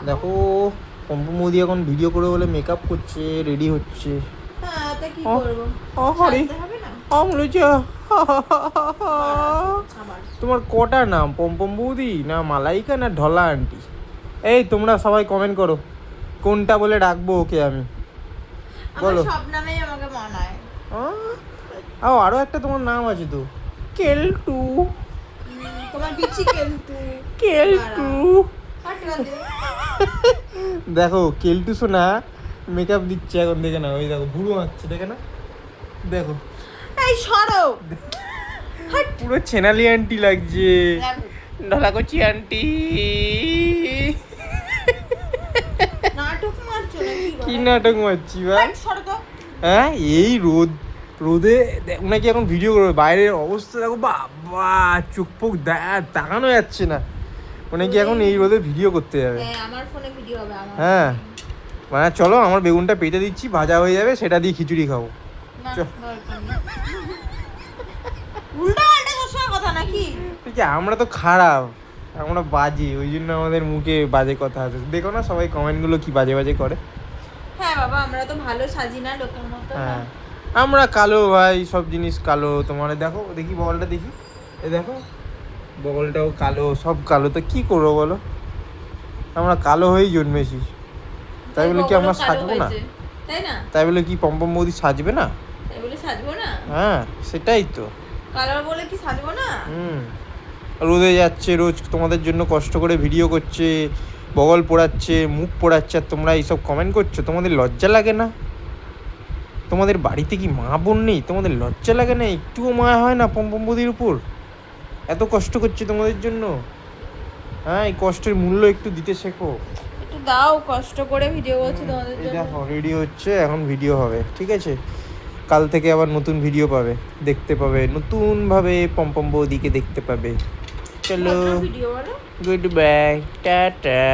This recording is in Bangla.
দেখো পম্পম বৌদি এখন ভিডিও করে বলে মেকআপ করছে, রেডি হচ্ছে। হ্যাঁ তা কি ও, করব, ও হরি সাজতে হবে না? আমলুচা। আবার তোমার কটা নাম, পম্পম বৌদি না মালাইকা না ঢলা আন্টি? এই তোমরা সবাই কমেন্ট করো কোনটা বলে ডাকবো ওকে আমি, আমার বলো। সব নামেই আমাকে মানায়। আরো একটা তোমার নাম আছে তো, কেলটু। তোমার বিচি কিন্তু কেলটু। হাটরা দে। দেখো কেলটু সোনা মেকআপ দিচ্ছে এখন, দেখে না, ওই দেখো ভুরু মারছে, দেখে না, দেখো এই সরো। পুরো ছেনালি আন্টি লাগছে। ঢলা কচি আন্টি। নাটক মারছো নাকি? কি নাটক মারছি বা? সরো তো। হ্যাঁ এই রোদে ওনাকে এখন ভিডিও করবে, বাইরের অবস্থা দেখো, বাবা চোখ পোক তাকানো যাচ্ছে না। ওনাকে এখন এই রোদে ভিডিও করতে যাবে। হ্যাঁ আমার ফোনে ভিডিও হবে আমার। হ্যাঁ মানে চলো, আমার বেগুনটা পেটে দিচ্ছি, ভাজা হয়ে যাবে, সেটা দিয়ে খিচুড়ি খাবো। না চল। দরকার নেই। উল্টা পাল্টা সব কথা নাকি? ঠিক আছে, আমরা তো খারাপ, আমরা বাজে, ওই জন্য আমাদের মুখে বাজে কথা আছে। দেখো না সবাই কমেন্টগুলো কি বাজে বাজে করে। হ্যাঁ বাবা আমরা তো ভালো সাজি না লোকের মতো না। হ্যাঁ আমরা কালো ভাই, সব জিনিস কালো। তোমার দেখো, দেখি বগলটা দেখি, এ দেখো বগলটাও কালো, সব কালো, তো কি করবো বলো, আমরা কালো হয়েই জন্মেছি। তাই বলে কি আমরা বগলও কালো সাজবো না? হয়েছে, তাই না? তাই বলে কি পম্পম বৌদি সাজবে না? তাই বলে সাজবো না? হ্যাঁ সেটাই তো। কালার বলে কি সাজবো না? রোদে যাচ্ছে রোজ, তোমাদের জন্য কষ্ট করে ভিডিও করছে, বগল পোড়াচ্ছে, মুখ পোড়াচ্ছে, আর তোমরা এইসব কমেন্ট করছো। তোমাদের লজ্জা লাগে না? তোমাদের বাড়িতে কি মা বোন নেই? তোমাদের লজ্জা লাগে না? একটুও মায়া হয় না পম্পম বৌদির উপর? এত কষ্ট করছে তোমাদের জন্য। হ্যাঁ এই কষ্টের মূল্য একটু দিতে শেখো। একটু দাও, কষ্ট করে ভিডিও করছি তোমাদের এই জন্য। দেখো রেডি হচ্ছে, এখন ভিডিও হবে, ঠিক আছে? কাল থেকে আবার নতুন ভিডিও পাবে, দেখতে পাবে নতুনভাবে পম্পম বৌদিকে দেখতে পাবে। চলো ভিডিও বলো। Good bye, tata.